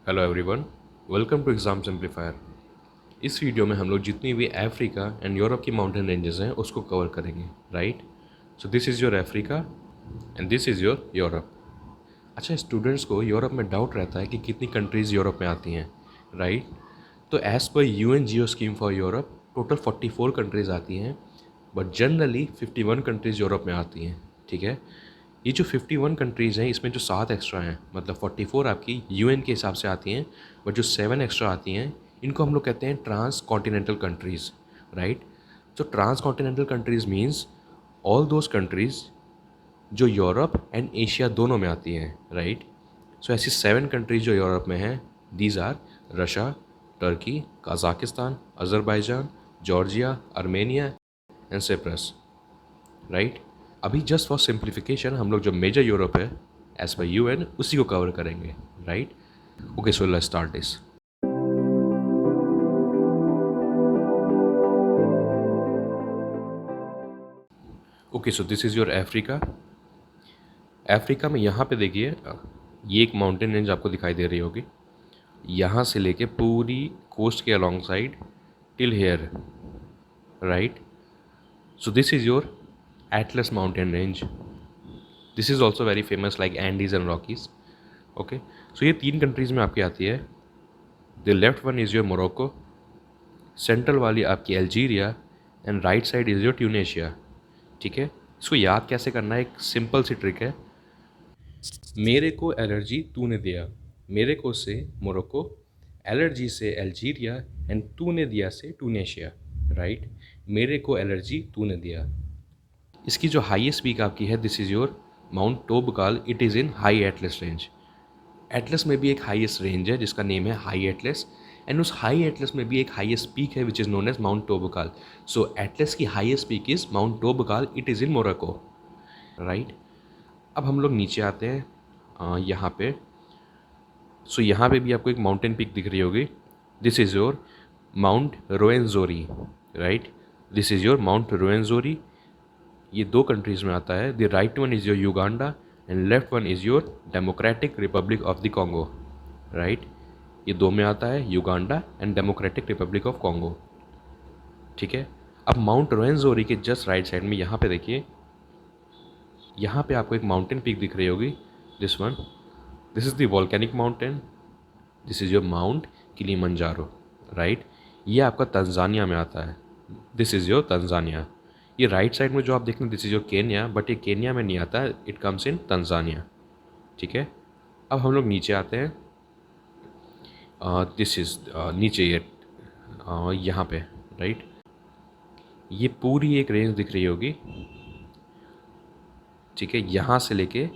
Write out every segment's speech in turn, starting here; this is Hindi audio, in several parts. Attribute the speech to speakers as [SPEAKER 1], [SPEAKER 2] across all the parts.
[SPEAKER 1] Hello everyone, welcome to exam simplifier. इस वीडियो में हम लोग जितनी भी अफ्रीका एंड यूरोप की माउंटेन रेंजेस हैं उसको कवर करेंगे, right. So this is your Africa and this is your Europe. अच्छा, स्टूडेंट्स को यूरोप में डाउट रहता है कि कितनी कंट्रीज़ यूरोप में आती हैं, राइट। तो as per UN Jio scheme for Europe total 44 countries आती हैं, बट जनरली 51 कंट्रीज़ यूरोप में आती हैं, ठीक है। ये जो 51 कंट्रीज़ हैं इसमें जो 7 एक्स्ट्रा हैं, मतलब 44 आपकी यूएन के हिसाब से आती हैं, बट जो 7 एक्स्ट्रा आती हैं इनको हम लोग कहते हैं ट्रांस कॉन्टिनेंटल कंट्रीज़, राइट। तो transcontinental countries means all those countries जो यूरोप एंड एशिया दोनों में आती हैं, राइट। सो ऐसी 7 कंट्रीज जो यूरोप में हैं, these are Russia, Turkey, Kazakhstan, Azerbaijan, Georgia, Armenia and Cyprus, right. अभी जस्ट फॉर सिंप्लीफिकेशन हम लोग जो मेजर यूरोप है एज पर यूएन उसी को कवर करेंगे, right. Okay, so let's start this. Okay, so this is your Africa. Africa में यहाँ पे देखिए, ये एक माउंटेन रेंज आपको दिखाई दे रही होगी, यहाँ से लेके पूरी कोस्ट के along side till here, right. So this is your Atlas mountain range. This is also very famous like Andes and Rockies. Okay, so ये 3 कंट्रीज़ में आपकी आती है। The left one is your Morocco, central वाली आपकी Algeria and right side is your Tunisia, ठीक है। इसको याद कैसे करना है, एक सिंपल सी ट्रिक है। मेरे को एलर्जी तूने दिया, मेरे को से मोरक्को, एलर्जी से अल्जीरिया एंड तूने दिया से ट्यूनेशिया, राइट। मेरे को एलर्जी तूने दिया। इसकी जो हाईएस्ट पीक आपकी है, this is your Mount Toubkal, it is in High Atlas range. Atlas में भी एक हाईएस्ट रेंज है जिसका नेम है हाई एटलस, एंड उस हाई एटलस में भी एक हाईएस्ट पीक है which is known as Mount Toubkal. So Atlas की highest peak is Mount Toubkal, it is in Morocco, right. अब हम लोग नीचे आते हैं यहाँ पे। सो यहाँ पे भी आपको एक माउंटेन पीक दिख रही होगी, this is your Mount Rwenzori, right. This is your Mount Rwenzori. ये 2 कंट्रीज़ में आता है। The right one is your Uganda and left one is your Democratic Republic of the Congo, right. ये 2 में आता है, Uganda and Democratic Republic of Congo, ठीक है। अब माउंट रोएनजोरी के जस्ट राइट साइड में यहाँ पे देखिए, यहाँ पे आपको एक माउंटेन पीक दिख रही होगी, this one, this is the volcanic mountain, this is your mount Kilimanjaro, right. ये आपका तंजानिया में आता है, दिस इज़ योर तंजानिया। ये राइट साइड में जो आप देख रहे हैं, this is your Kenya, but ये केन्या में नहीं आता है, इट कम्स इन तंजानिया, ठीक है। अब हम लोग नीचे आते हैं, दिस इज़ नीचे ये यहाँ पे, राइट। ये पूरी एक रेंज दिख रही होगी, ठीक है, यहाँ से लेके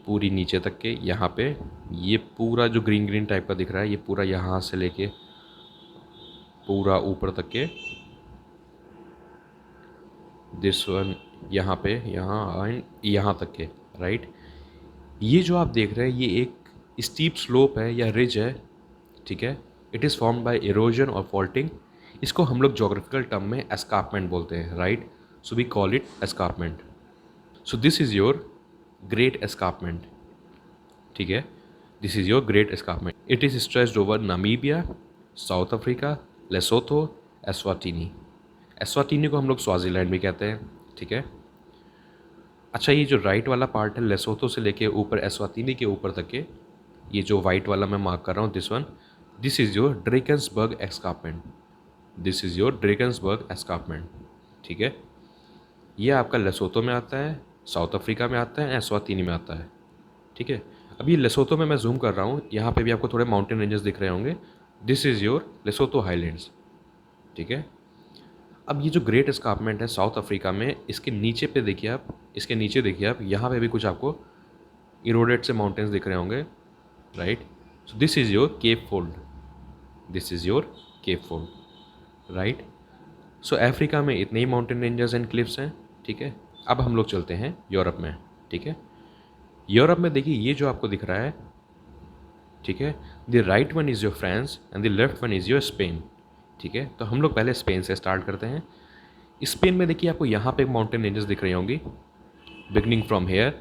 [SPEAKER 1] पूरी नीचे तक के यहाँ पे, ये पूरा जो ग्रीन ग्रीन टाइप का दिख रहा है, ये पूरा यहाँ से लेके पूरा ऊपर तक के, दिस वन यहाँ पे, यहाँ एंड यहाँ तक के, राइट। ये जो आप देख रहे हैं ये एक स्टीप स्लोप है या रिज है, ठीक है। It is formed by erosion और फॉल्टिंग। इसको हम लोग जोग्राफिकल टर्म में एस्कार्पमेंट बोलते हैं, right. So we call it escarpment. So this is your Great Escarpment, ठीक है। This is your Great Escarpment. It is stretched over Namibia, South Africa, Lesotho, Eswatini. Eswatini को हम लोग स्वाजीलैंड भी कहते हैं, ठीक है। अच्छा, ये जो राइट वाला पार्ट है लेसोथो से लेके ऊपर एस्वातिनी के ऊपर तक के, ये जो वाइट वाला मैं मार्क कर रहा हूँ, this one, this is your Drakensberg escarpment, this is your Drakensberg escarpment, ठीक है। ये आपका लेसोथो में आता है, साउथ अफ्रीका में आता है, एस्वातिनी में आता है, ठीक है। अब ये लेसोथो में मैं जूम कर रहा हूँ, यहाँ पे भी आपको थोड़े माउंटेन रेंजेस दिख रहे होंगे, this is your Lesotho Highlands, ठीक है। अब ये जो ग्रेट एस्कार्पमेंट है साउथ अफ्रीका में, इसके नीचे पे देखिए आप, इसके नीचे देखिए आप, यहाँ पे भी कुछ आपको इरोडेड से माउंटेन्स दिख रहे होंगे, right. So this is your Cape Fold, this is your Cape Fold, right. सो अफ्रीका में इतने ही माउंटेन रेंजर्स एंड क्लिफ्स हैं, ठीक है। अब हम लोग चलते हैं यूरोप में, ठीक है। यूरोप में देखिए ये जो आपको दिख रहा है, ठीक है, the right one is your France and the left one is your Spain, ठीक है। तो हम लोग पहले स्पेन से स्टार्ट करते हैं। स्पेन में देखिए आपको यहाँ पे माउंटेन रेंजेस दिख रही होंगी, बिगनिंग फ्रॉम हेयर,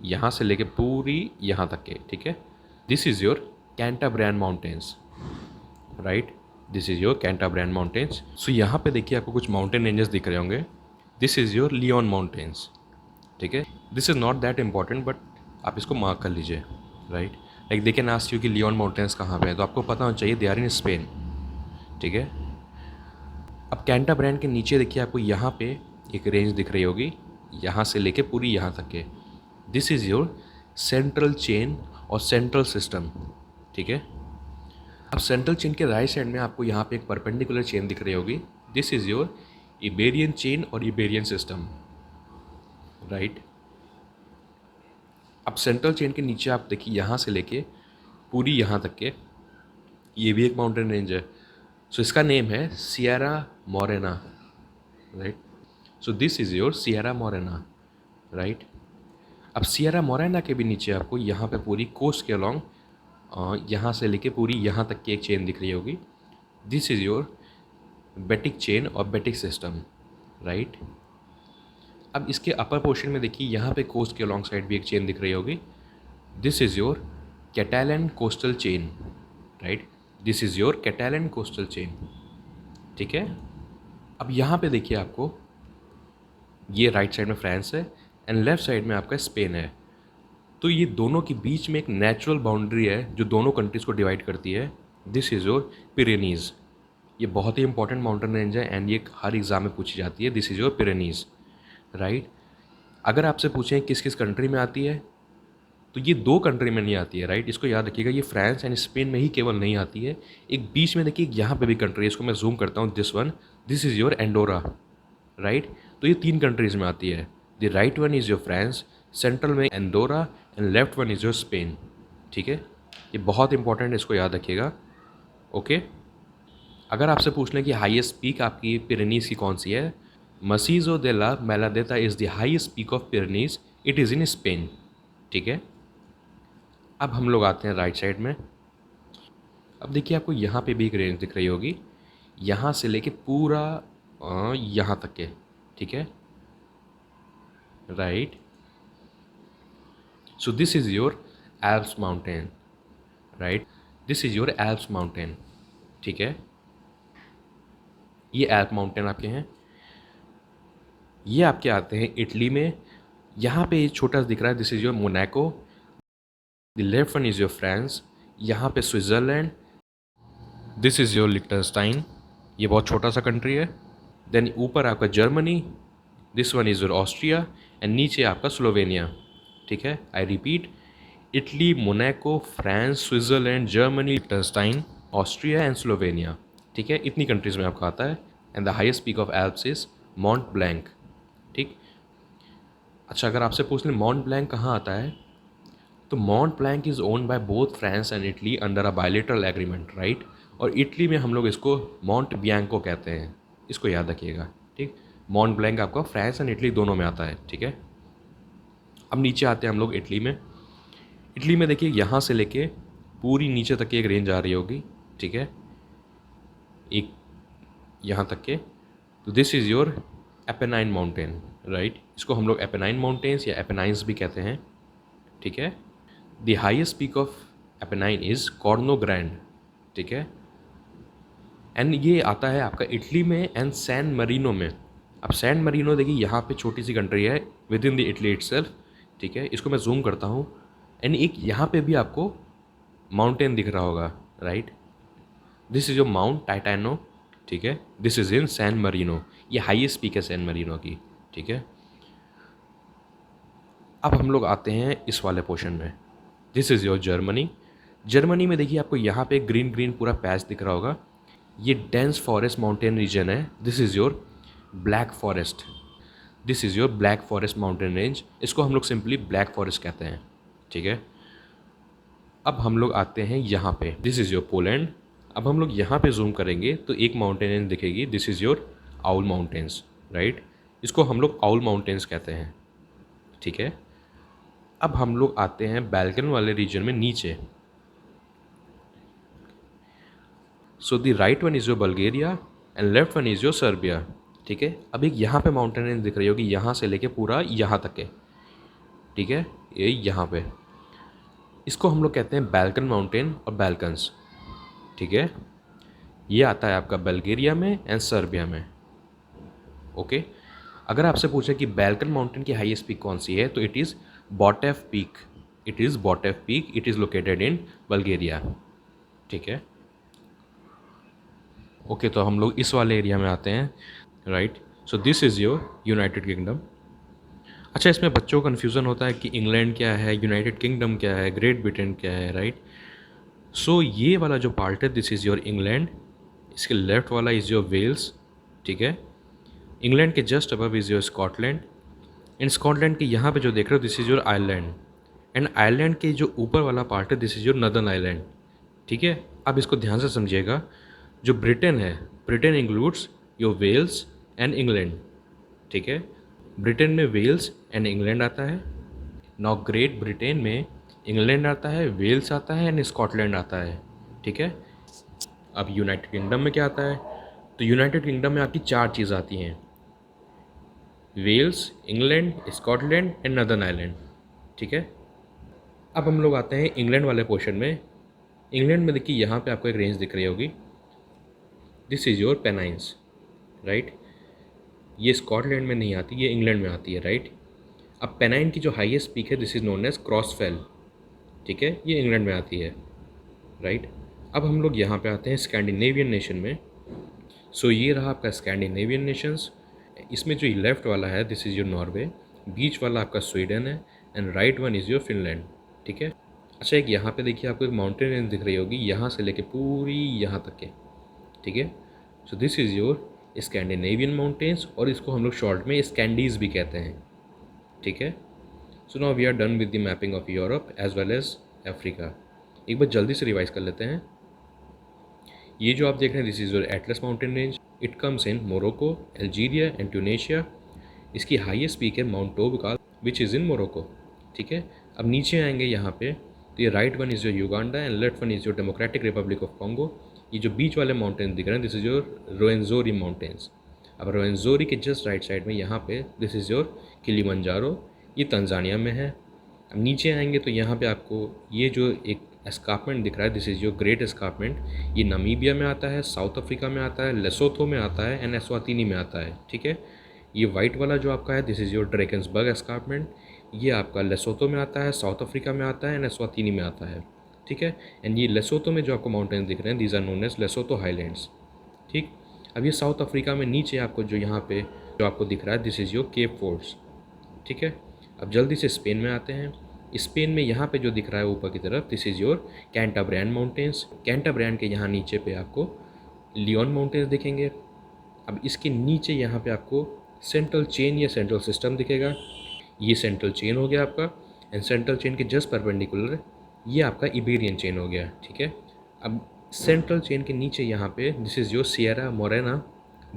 [SPEAKER 1] यहाँ से लेके पूरी यहाँ तक के, ठीक है। This is your Cantabrian mountains, right, this is your Cantabrian mountains. So यहाँ पे देखिए आपको कुछ माउंटेन रेंजेस दिख रहे होंगे, this is your Leone mountains, ठीक है। This is not that important but आप इसको मार्क कर लीजिए, right. Like they can ask you कि लियोन माउंटेन्स कहाँ पे है, तो आपको पता होना चाहिए दे आर इन स्पेन, ठीक है। अब कैंटाब्रियन के नीचे देखिए आपको यहाँ पे एक रेंज दिख रही होगी, यहाँ से लेके पूरी यहाँ तक के, this is your central chain और सेंट्रल सिस्टम, ठीक है। अब सेंट्रल चेन के राइट साइड में आपको यहाँ पे एक परपेंडिकुलर चेन दिख रही होगी, this is your Iberian chain और इबेरियन सिस्टम, राइट। अब सेंट्रल चेन के नीचे आप देखिए यहाँ से लेके पूरी यहाँ तक के, ये भी एक माउंटेन रेंज है। सो इसका नेम है Sierra Morena, right. So this is your Sierra Morena, right. अब सियरा मोरेना के भी नीचे आपको यहाँ पे पूरी कोस्ट के अलॉन्ग यहाँ से लेके पूरी यहाँ तक की एक चेन दिख रही होगी, दिस इज़ योर बेटिक चेन और बेटिक सिस्टम, राइट। अब इसके अपर पोर्शन में देखिए यहाँ पे कोस्ट के अलॉन्ग साइड भी एक चेन दिख रही होगी, this is your Catalan coastal chain, right, this is your Catalan coastal chain, ठीक है। अब यहाँ पे देखिए आपको ये राइट साइड में फ्रांस है एंड लेफ्ट साइड में आपका स्पेन है, तो ये दोनों के बीच में एक नेचुरल बाउंड्री है जो दोनों कंट्रीज़ को डिवाइड करती है, दिस इज़ योर पिरेनीज़। ये बहुत ही इंपॉर्टेंट माउंटेन रेंज है एंड ये हर एग्ज़ाम में पूछी जाती है, दिस इज़ योर पिरेनीज़, राइट। अगर आपसे पूछें किस किस कंट्री में आती है, तो ये दो कंट्री में नहीं आती है, राइट। इसको याद रखिएगा, ये फ्रांस एंड स्पेन में ही केवल नहीं आती है, एक बीच में देखिए यहाँ पे भी कंट्री है, इसको मैं जूम करता हूँ, this one, this is your Andorra, right. तो ये तीन कंट्रीज़ में आती है, the right one is your France, central में Andorra and left one is your Spain, ठीक है। ये बहुत इंपॉर्टेंट है, इसको याद रखिएगा, ओके। अगर आपसे पूछ लें कि हाईएस्ट पीक आपकी पिरेनीज़ की कौन सी है, Macizo de la Maladeta is the highest peak of Pyrenees, it is in Spain, ठीक है। अब हम लोग आते हैं राइट साइड में। अब देखिए आपको यहाँ पे भी एक रेंज दिख रही होगी, यहाँ से लेके पूरा यहाँ तक के, ठीक है, right. So this is your Alps mountain, right, this is your Alps mountain, ठीक है। ये एल्प माउंटेन आपके हैं, ये आपके आते हैं इटली में, यहाँ पे छोटा सा दिख रहा है, this is your Monaco, the left one is your France, यहाँ पे Switzerland, this is your Liechtenstein, ये बहुत छोटा सा कंट्री है। देन ऊपर आपका Germany, this one is your Austria and नीचे आपका स्लोवेनिया, ठीक है। I repeat, Italy, Monaco, France, Switzerland, Germany, Liechtenstein, Austria and Slovenia, ठीक है। इतनी कंट्रीज़ में आपका आता है and the highest peak of Alps is Mount blank, ठीक। अच्छा, अगर आपसे पूछ लें माउंट ब्लैंक कहाँ आता है, तो mount blank is owned by both France and Italy under a bilateral agreement, right. और इटली में हम लोग इसको माउंट बियांको कहते हैं, इसको याद रखिएगा, ठीक। माउंट ब्लैंक आपका फ्रांस एंड इटली दोनों में आता है, ठीक है। अब नीचे आते हैं हम लोग इटली में। इटली में देखिए यहाँ से लेके पूरी नीचे तक की एक रेंज आ रही होगी, ठीक है, एक यहाँ तक के, तो this is your Apennine mountain, right. इसको हम लोग एपेनाइन माउंटेन्स या एपेनाइंस भी कहते हैं, ठीक है। The highest peak of Apennine is Karna grand, ठीक है। एंड ये आता है आपका इटली में एंड सैन मरीनो में। अब सैन मरीनो देखिए यहाँ पे छोटी सी कंट्री है with in the Italy itself, ठीक है। इसको मैं जूम करता हूँ एंड एक यहाँ पे भी आपको माउंटेन दिख रहा होगा, right, this is your Mount Titano, ठीक है, this is in San Marino, ये हाईएस्ट पीक है सैन मरीनो की, ठीक है। अब हम लोग आते हैं इस वाले पोर्शन में, this is your Germany. Germany में देखिए आपको यहाँ पे ग्रीन ग्रीन पूरा पैच दिख रहा होगा, ये डेंस फॉरेस्ट माउंटेन रीजन है, this is your Black forest, this is your Black forest mountain range, इसको हम लोग सिंपली ब्लैक फॉरेस्ट कहते हैं, ठीक है। अब हम लोग आते हैं यहाँ पे, दिस इज़ योर पोलैंड। अब हम लोग यहाँ पे जूम करेंगे तो एक माउंटेन रेंज दिखेगी, this is your owl mountains, right, इसको हम लोग आउल माउंटेन्स कहते हैं, ठीक है। अब हम लोग आते हैं बैल्कन वाले रीजन में नीचे, so the right one is your Bulgaria and left one is your Serbia, ठीक है। अब एक यहाँ पे माउंटेन रेंज दिख रही होगी, यहाँ से लेके पूरा यहाँ तक है, ठीक है, ये यहाँ पे। इसको हम लोग कहते हैं बैल्कन माउंटेन और बैल्कन्स, ठीक है। ये आता है आपका बल्गेरिया में एंड सर्बिया में, ओके। अगर आपसे पूछे कि बैल्कन माउंटेन की हाईएस्ट पीक कौन सी है, तो it is Botev peak, it is Botev peak, it is located in Bulgaria, ठीक है। ओके, तो हम लोग इस वाले एरिया में आते हैं, right. So this is your United kingdom. अच्छा, इसमें बच्चों को कन्फ्यूज़न होता है कि इंग्लैंड क्या है, यूनाइटेड किंगडम क्या है, ग्रेट ब्रिटेन क्या है, राइट। सो ये वाला जो पार्ट है, दिस इज़ योर इंग्लैंड, इसके लेफ्ट वाला इज़ योर वेल्स, ठीक है। इंग्लैंड के just above is your Scotland, and Scotland के यहाँ पे जो देख रहे हो this is your Ireland, and Ireland के जो ऊपर वाला पार्ट है this is your northern Ireland, ठीक है। अब इसको ध्यान से समझिएगा, जो ब्रिटेन है, Britain includes your Wales and England, ठीक है। ब्रिटेन में वेल्स एंड इंग्लैंड आता है। नाउ ग्रेट ब्रिटेन में इंग्लैंड आता है, वेल्स आता है एंड स्कॉटलैंड आता है, ठीक है। अब यूनाइटेड किंगडम में क्या आता है, तो यूनाइटेड किंगडम में आपकी 4 चीज़ आती हैं, Wales, England, Scotland and Northern Ireland, ठीक है। अब हम लोग आते हैं इंग्लैंड वाले पोर्शन में। इंग्लैंड में देखिए यहाँ पे आपको एक रेंज दिख रही होगी, दिस इज़ योर पेनाइंस, राइट। ये स्कॉटलैंड में नहीं आती, ये इंग्लैंड में आती है, राइट। अब पेनाइन की जो हाईएस्ट पीक है दिस इज़ नोन एज क्रॉसफेल, ठीक है, ये इंग्लैंड में आती है, राइट। अब हम लोग यहाँ पे आते हैं स्कैंडिनेवियन नेशन में। सो ये रहा आपका स्कैंडिनेवियन नेशंस। इसमें जो लेफ़्ट वाला है दिस इज़ योर नॉर्वे, बीच वाला आपका स्वीडन है and right one is your Finland, ठीक है। अच्छा, एक यहाँ पे देखिए आपको एक माउंटेन रेंज दिख रही होगी, यहाँ से लेके पूरी यहाँ तक के, ठीक है। सो this is your Scandinavian mountains, और इसको हम लोग शॉर्ट में स्कैंडीज भी कहते हैं, ठीक है। So now we are done with the mapping of Europe as well as Africa. एक बार जल्दी से रिवाइज कर लेते हैं। ये जो आप देख रहे हैं this is your Atlas mountain range, it comes in Morocco, Algeria and Tunisia. इसकी हाईएस्ट पीक है Mount Toubkal which is in Morocco, ठीक है। अब नीचे आएंगे यहाँ पे, तो ये right one is your Uganda and left one is your Democratic Republic of Congo. ये जो बीच वाले माउंटेन दिख रहे हैं this is your Rwenzori mountains. अब रोएंजोरी के जस्ट राइट साइड में यहाँ पे दिस इज़ योर किलिमंजारो, ये तंजानिया में है। अब नीचे आएंगे तो यहाँ पे आपको ये जो एक एस्कार्पमेंट दिख रहा है this is your Great escarpment, ये नामीबिया में आता है, साउथ अफ्रीका में आता है, लेसोथो में आता है एंड एस्वातिनी में आता है, ठीक है। ये वाइट वाला जो आपका है this is your Drakensberg escarpment, ये आपका लेसोथो में आता है, साउथ अफ्रीका में आता है एंड एस्वातिनी में आता है, ठीक है। एंड ये लेसोथो में जो आपको माउंटेन दिख रहे हैं these are known as Lesotho Highlands, ठीक। अब ये साउथ अफ्रीका में नीचे आपको जो यहाँ पे जो आपको दिख रहा है this is your Cape Folds, ठीक है। अब जल्दी से स्पेन में आते हैं। स्पेन में यहाँ पे जो दिख रहा है ऊपर की तरफ this is your Cantabrian mountains. कैंटाब्रियन के यहाँ नीचे पे आपको लियोन माउंटेन्स दिखेंगे। अब इसके नीचे यहाँ पे आपको सेंट्रल चेन या सेंट्रल सिस्टम दिखेगा, ये सेंट्रल चेन हो गया आपका, एंड सेंट्रल चेन के जस्ट परपेंडिकुलर ये आपका इबेरियन चेन हो गया, ठीक है। अब सेंट्रल चेन के नीचे यहाँ पे this is your Sierra Morena,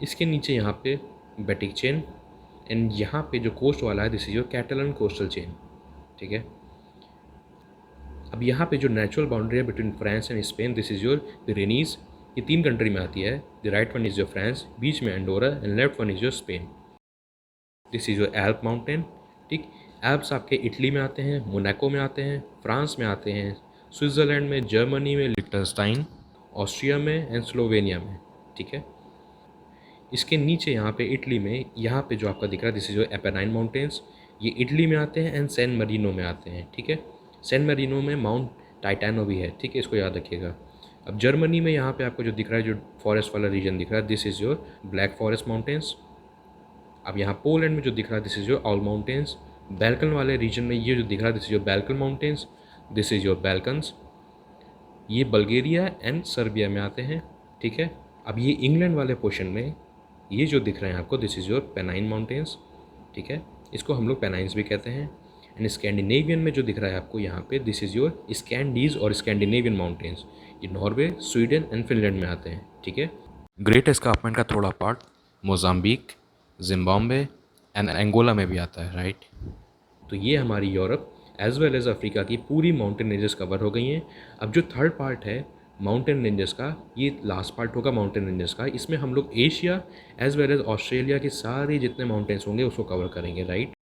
[SPEAKER 1] इसके नीचे यहाँ पे बेटिक चेन, एंड यहाँ पे जो कोस्ट वाला है this is your Catalan coastal chain, ठीक है। अब यहाँ पे जो नेचुरल बाउंड्री है between France and Spain this is your Pyrenees, ये 3 कंट्री में आती है। The right one is your France, बीच में Andorra and left one is your Spain. This is your Alp mountain, ठीक। एल्प्स आपके इटली में आते हैं, मोनाको में आते हैं, फ्रांस में आते हैं, स्विट्ज़रलैंड में, जर्मनी में, लिechtenstein, ऑस्ट्रिया में एंड स्लोवेनिया में, ठीक है। इसके नीचे यहाँ पे इटली में यहाँ पे जो आपका दिख रहा है this is your Apennine mountains, ये इटली में आते हैं एंड सैन मरीनो में आते हैं, ठीक है। सैन मरीनो में माउंट टाइटानो भी है, ठीक है, इसको याद रखिएगा। अब जर्मनी में यहाँ पे आपको जो दिख रहा है जो फॉरेस्ट वाला रीजन दिख रहा है this is your Black Forest mountains. अब यहाँ पोलैंड में जो दिख रहा है this is your all mountains. Balkan वाले रीजन में ये जो दिख रहा है this is your Balkan mountains, this is your Balkans. ये बल्गेरिया एंड सर्बिया में आते हैं, ठीक है। अब ये इंग्लैंड वाले पोर्शन में ये जो दिख रहे हैं आपको this is your benign mountains, ठीक है, इसको हम लोग पेनाइंस भी कहते हैं। एंड स्कैंडिनेवियन में जो दिख रहा है आपको यहाँ पे दिस इज़ योर स्कैंडीज और स्कैंडिनेवियन माउंटेन्स, ये नॉर्वे, स्वीडन एंड फिनलैंड में आते हैं, ठीक है। ग्रेट एस्कार्पमेंट का थोड़ा part Mozambique, Zimbabwe and Angola में भी आता है, राइट। तो ये हमारी Europe as well as Africa की पूरी माउंटेन रेंजेस कवर हो गई हैं। अब जो थर्ड पार्ट है माउंटेन रेंजेस का, ये लास्ट पार्ट होगा माउंटेन रेंजेस का, इसमें हम लोग Asia as well as Australia के सारे जितने माउंटेन्स होंगे उसको कवर करेंगे, राइट।